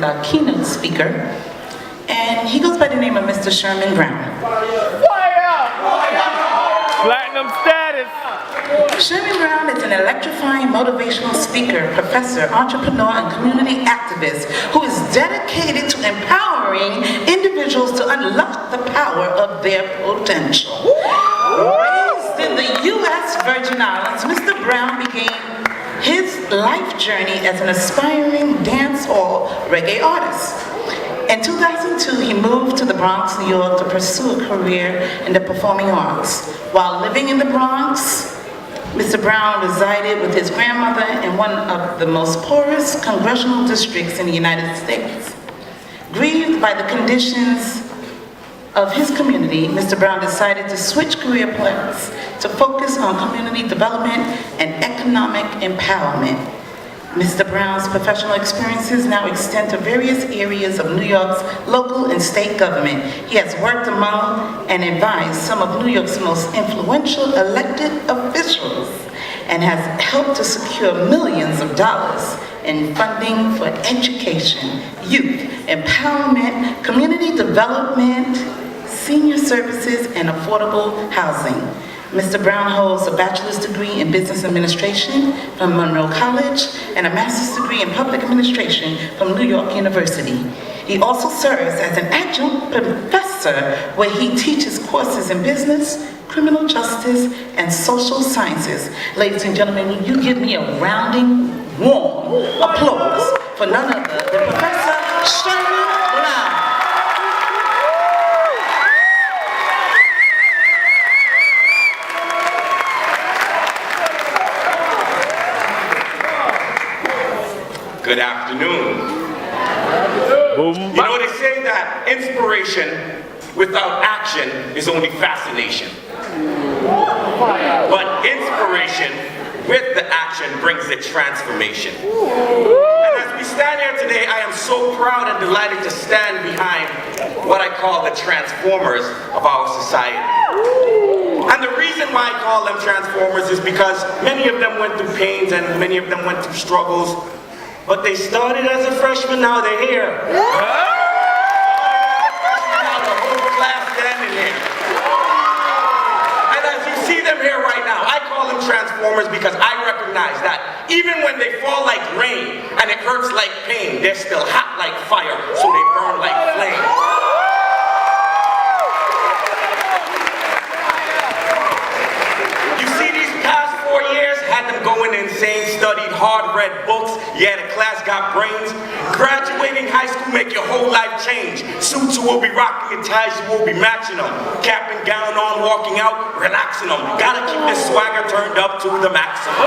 our keynote speaker, and he goes by the name of Mr. Sherman Brown. Platinum status. Sherman Brown is an electrifying motivational speaker, professor, entrepreneur, and community activist who is dedicated to empowering individuals to unlock the power of their potential. Raised in the U.S. Virgin Islands, Mr. Brown began his life journey as an aspiring dancehall reggae artist. In 2002, he moved to the Bronx, New York to pursue a career in the performing arts. While living in the Bronx, Mr. Brown resided with his grandmother in one of the most poorest congressional districts in the United States. Grieved by the conditions of his community, Mr. Brown decided to switch career plans to focus on community development and economic empowerment. Mr. Brown's professional experiences now extend to various areas of New York's local and state government. He has worked among and advised some of New York's most influential elected officials and has helped to secure millions of dollars in funding for education, youth empowerment, community development, senior services, and affordable housing. Mr. Brown holds a bachelor's degree in business administration from Monroe College and a master's degree in public administration from New York University. He also serves as an adjunct professor where he teaches courses in business, criminal justice, and social sciences. Ladies and gentlemen, will you give me a rounding, warm applause for none other than Professor Sherman Brown. Good afternoon. You know, they say that inspiration without action is only fascination. But inspiration with the action brings the transformation. And as we stand here today, I am so proud and delighted to stand behind what I call the transformers of our society. And the reason why I call them transformers is because many of them went through pains and many of them went through struggles. But they started as a freshman, now they're here. Now the whole class standing here. And as you see them here right now, I call them transformers because I recognize that even when they fall like rain and it hurts like pain, they're still hot like fire, so they burn like flame. You see, these past 4 years had them going insane, studied hard, read books, yeah, the class got brains. Graduating high school make your whole life change. Suits, you will be rocking, and ties, you will be matching them. Cap and gown on, walking out, relaxing them. Gotta keep this swagger turned up to the maximum.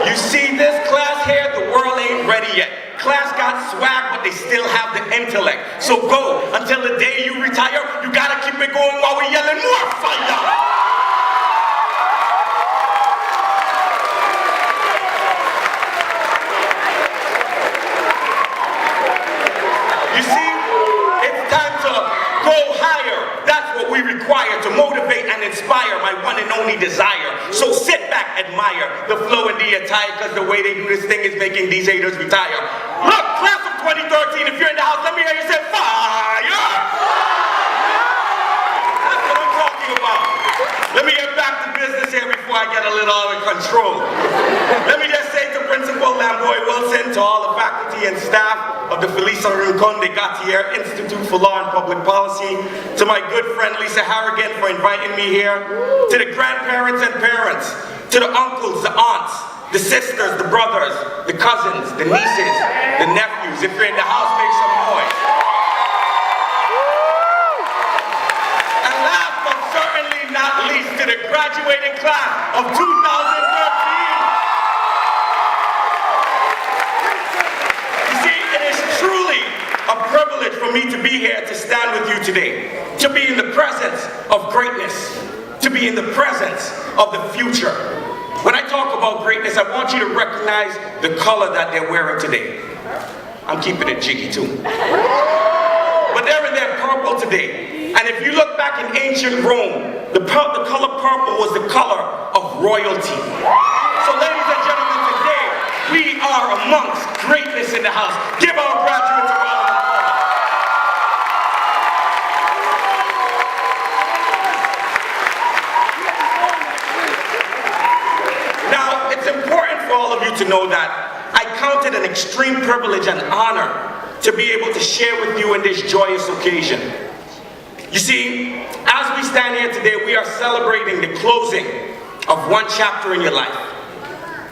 You see this class here, the world ain't ready yet. Class got swag, but they still have the intellect. So go until the day you retire. You gotta keep it going while we're yelling more fire. You see, it's time to go higher. That's what we require to motivate and inspire my one and only desire. So sit back, admire the flow and the attire, because the way they do this thing is making these haters retire. Look, class of 2013, if you're in the house, let me hear you say fire! That's what I'm talking about. Let me get back to business here before I get a little out of control. Let me just say to Principal Lamboy Wilson, to all the faculty and staff of the Felisa Rincon de Gatier Institute for Law and Public Policy, to my good friend Lisa Harrigan for inviting me here, to the grandparents and parents, to the uncles, the aunts, the sisters, the brothers, the cousins, the nieces, the nephews. If you're in the house, make some noise. And last but certainly not least, to the graduating class of 2013. You see, it is truly a privilege for me to be here to stand with you today, to be in the presence of greatness, to be in the presence of the future. When I talk about greatness, I want you to recognize the color that they're wearing today. I'm keeping it jiggy too. But they're in their purple today. And if you look back in ancient Rome, the color purple was the color of royalty. So ladies and gentlemen, today we are amongst greatness in the house. Give our graduates a round of applause. Now, it's important for all of you to know that I count it an extreme privilege and honor to be able to share with you in this joyous occasion. You see, as we stand here today, we are celebrating the closing of one chapter in your life.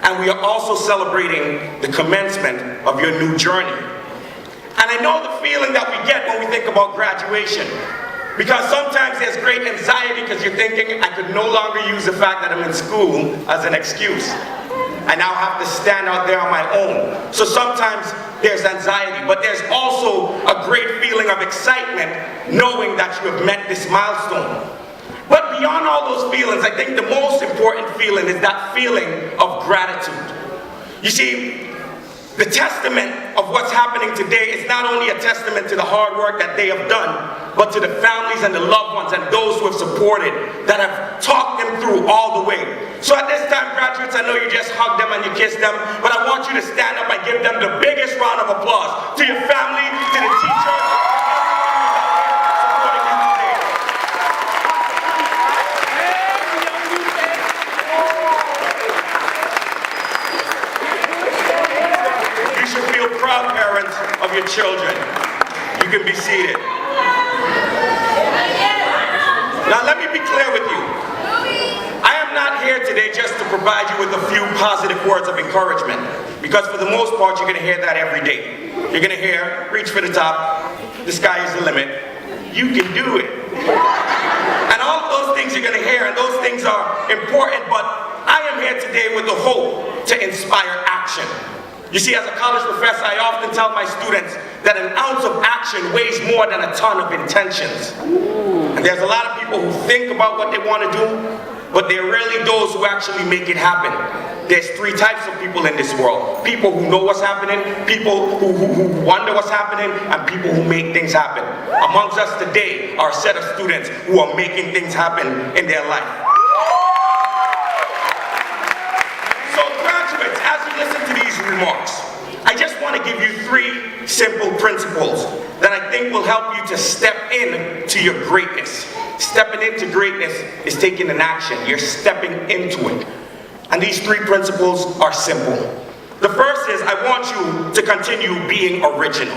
And we are also celebrating the commencement of your new journey. And I know the feeling that we get when we think about graduation. Because sometimes there's great anxiety because you're thinking, I could no longer use the fact that I'm in school as an excuse. I now have to stand out there on my own. So sometimes there's anxiety, but there's also a great feeling of excitement knowing that you have met this milestone. But beyond all those feelings, I think the most important feeling is that feeling of gratitude. You see, the testament of what's happening today is not only a testament to the hard work that they have done, but to the families and the loved ones and those who have supported, that have talked them through all the way. So at this time, graduates, I know you just hug them and you kiss them, but I want you to stand up and give them the biggest round of applause. To your family, to the teachers, proud parents of your children. You can be seated. Now let me be clear with you. I am not here today just to provide you with a few positive words of encouragement, because for the most part you're going to hear that every day. You're going to hear, reach for the top, the sky is the limit, you can do it. And all of those things you're going to hear, and those things are important, but I am here today with the hope to inspire action. You see, as a college professor, I often tell my students that an ounce of action weighs more than a ton of intentions. And there's a lot of people who think about what they want to do, but they're rarely those who actually make it happen. There's three types of people in this world. People who know what's happening, people who wonder what's happening, and people who make things happen. Amongst us today are a set of students who are making things happen in their life. As you listen to these remarks, I just want to give you three simple principles that I think will help you to step into your greatness. Stepping into greatness is taking an action. You're stepping into it. And these three principles are simple. The first is, I want you to continue being original.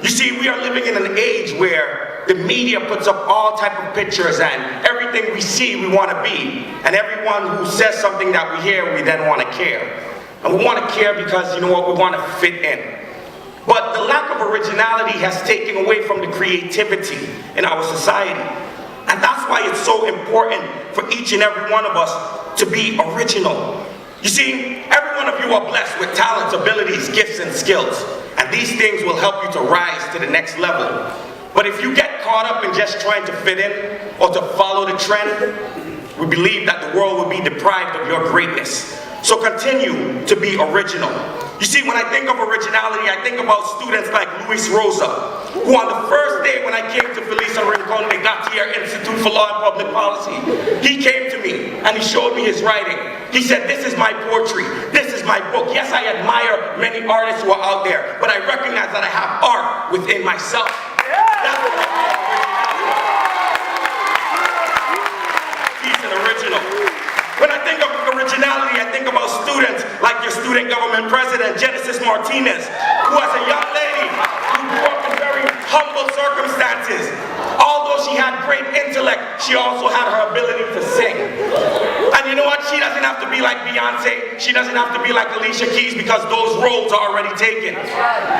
You see, we are living in an age where the media puts up all type of pictures, and everything we see we want to be. And everyone who says something that we hear, we then want to care. And we want to care because, you know what, we want to fit in. But the lack of originality has taken away from the creativity in our society. And that's why it's so important for each and every one of us to be original. You see, every one of you are blessed with talents, abilities, gifts, and skills. And these things will help you to rise to the next level. But if you get caught up in just trying to fit in or to follow the trend, we believe that the world will be deprived of your greatness. So continue to be original. You see, when I think of originality, I think about students like Luis Rosa, who on the first day when I came to Felisa Rincon de Gatier Institute for Law and Public Policy, he came to me and he showed me his writing. He said, this is my poetry, this is my book. Yes, I admire many artists who are out there, but I recognize that I have art within myself. That's what I call originality. He's an original. When I think of originality, I think about students like your student government president, Genesis Martinez, who as a young lady, who grew up in very humble circumstances. Although she had great intellect, she also had her ability to sing. And you know what? She doesn't have to be like Beyonce. She doesn't have to be like Alicia Keys, because those roles are already taken.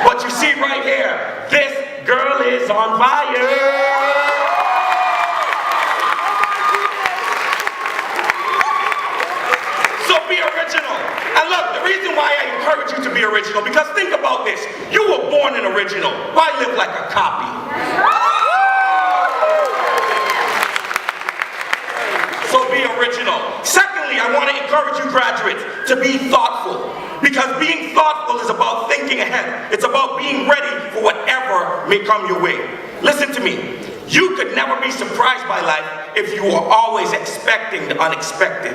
But you see right here, this girl is on fire. Be original. And look, the reason why I encourage you to be original, because think about this. You were born an original. Why live like a copy? So be original. Secondly, I want to encourage you graduates to be thoughtful. Because being thoughtful is about thinking ahead. It's about being ready for whatever may come your way. Listen to me. You could never be surprised by life if you are always expecting the unexpected.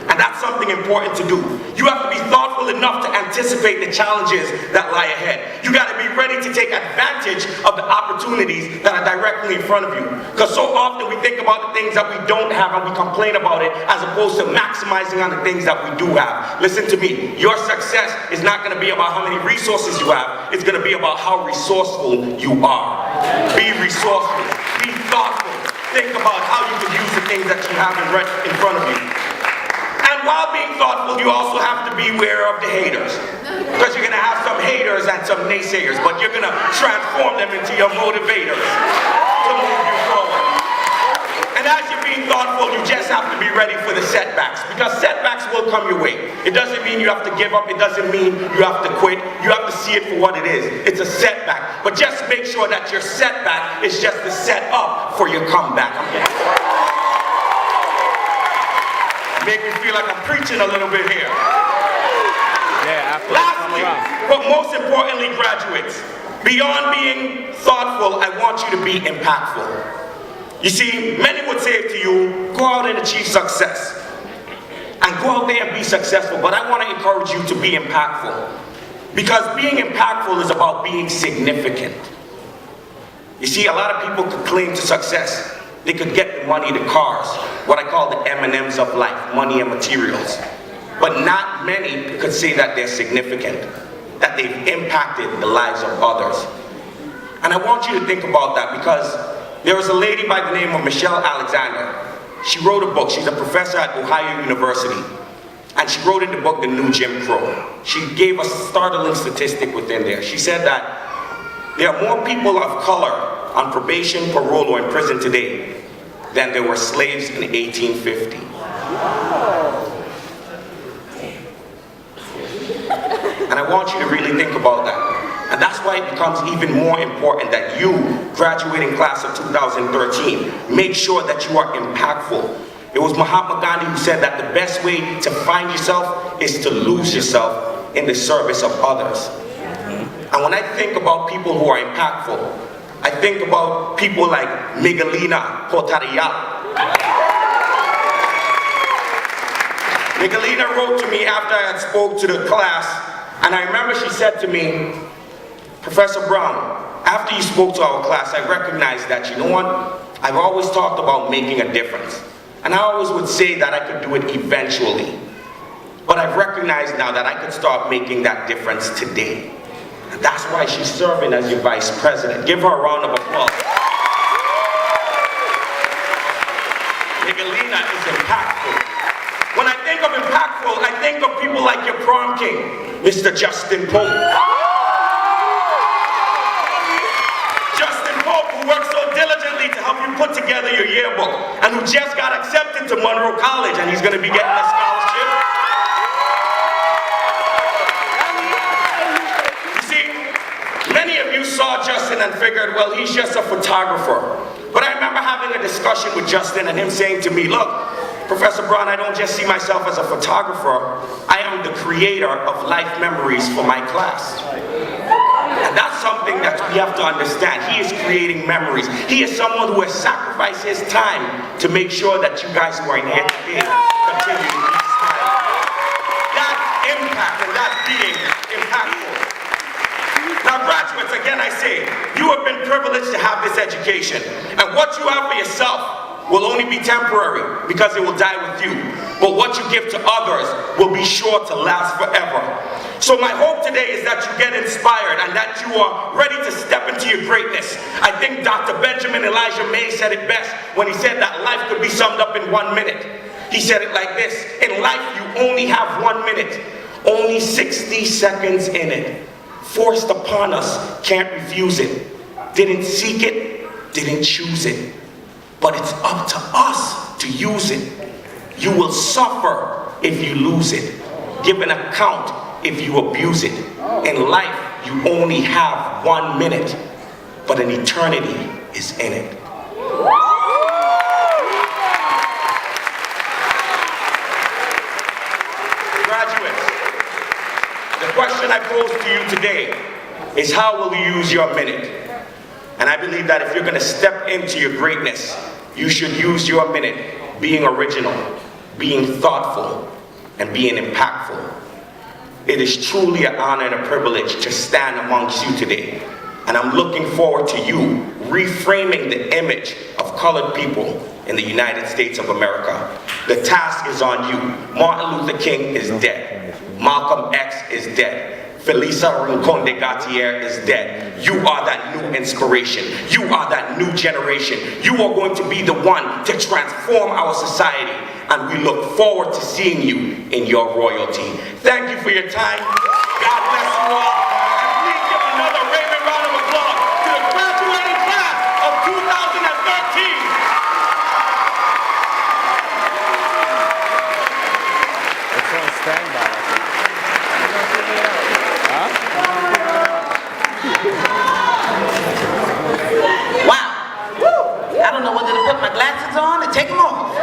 And that's something important to do. You have to be thoughtful enough to anticipate the challenges that lie ahead. You got to be ready to take advantage of the opportunities that are directly in front of you. Because so often we think about the things that we don't have and we complain about it as opposed to maximizing on the things that we do have. Listen to me. Your success is not going to be about how many resources you have. It's going to be about how resourceful you are. Be resourceful. Be thoughtful. Think about how you can use the things that you have in front of you. And while being thoughtful, you also have to be aware of the haters. Because you're going to have some haters and some naysayers, but you're going to transform them into your motivators to move you forward. And as you're being thoughtful, you just have to be ready for the setbacks, because setbacks will come your way. It doesn't mean you have to give up. It doesn't mean you have to quit. You have to see it for what it is. It's a setback. But just make sure that your setback is just the setup for your comeback. Make me feel like I'm preaching a little bit here. Yeah, lastly, but most importantly, graduates, beyond being thoughtful, I want you to be impactful. You see, many would say to you, go out and achieve success. And go out there and be successful. But I want to encourage you to be impactful. Because being impactful is about being significant. You see, a lot of people could claim to success. They could get the money, the cars, what I call the M&Ms of life, money and materials. But not many could say that they're significant, that they've impacted the lives of others. And I want you to think about that, because there was a lady by the name of Michelle Alexander. She wrote a book. She's a professor at Ohio University. And she wrote in the book, The New Jim Crow. She gave a startling statistic within there. She said that there are more people of color on probation, parole, or in prison today than there were slaves in 1850. And I want you to really think about that. And that's why it becomes even more important that you, graduating class of 2013, make sure that you are impactful. It was Mahatma Gandhi who said that the best way to find yourself is to lose yourself in the service of others. And when I think about people who are impactful, I think about people like Miguelina Portarial. Miguelina wrote to me after I had spoke to the class, and I remember she said to me, Professor Brown, after you spoke to our class, I recognized that, you know what, I've always talked about making a difference. And I always would say that I could do it eventually. But I've recognized now that I could start making that difference today. And that's why she's serving as your vice president. Give her a round of applause. Miguelina is impactful. When I think of impactful, I think of people like your prom king, Mr. Justin Pope. Worked so diligently to help you put together your yearbook, and who just got accepted to Monroe College, and he's going to be getting a scholarship. You see, many of you saw Justin and figured, well, he's just a photographer. But I remember having a discussion with Justin and him saying to me, look, Professor Brown, I don't just see myself as a photographer, I am the creator of life memories for my class. And that's something that we have to understand. He is creating memories. He is someone who has sacrificed his time to make sure that you guys who are in here today continue to be smiling. That's impact, and that's being impactful. Now graduates, again I say, you have been privileged to have this education. And what you have for yourself will only be temporary, because it will die with you. But what you give to others will be sure to last forever. So my hope today is that you get inspired and that you are ready to step into your greatness. I think Dr. Benjamin Elijah May said it best when he said that life could be summed up in 1 minute. He said it like this: in life you only have 1 minute, only 60 seconds in it. Forced upon us, can't refuse it. Didn't seek it, didn't choose it. But it's up to us to use it. You will suffer if you lose it. Give an account if you abuse it. In life, you only have 1 minute, but an eternity is in it. Graduates, the question I pose to you today is, how will you use your minute? And I I believe that if you're going to step into your greatness, you should use your minute being original, being thoughtful, and being impactful. It is truly an honor and a privilege to stand amongst you today. And I'm looking forward to you reframing the image of colored people in the United States of America. The task is on you. Martin Luther King is dead. Malcolm X is dead. Felisa Rincon de Gautier is dead. You are that new inspiration. You are that new generation. You are going to be the one to transform our society. And we look forward to seeing you in your royalty. Thank you for your time. God bless you all. And please give another raving round of applause to the graduating class of 2013. It's on standby. Wow. I don't know whether to put my glasses on or take them off.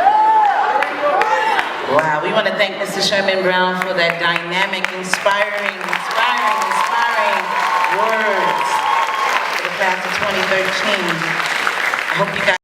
Wow, we want to thank Mr. Sherman Brown for that dynamic, inspiring words for the class of 2013. I hope you guys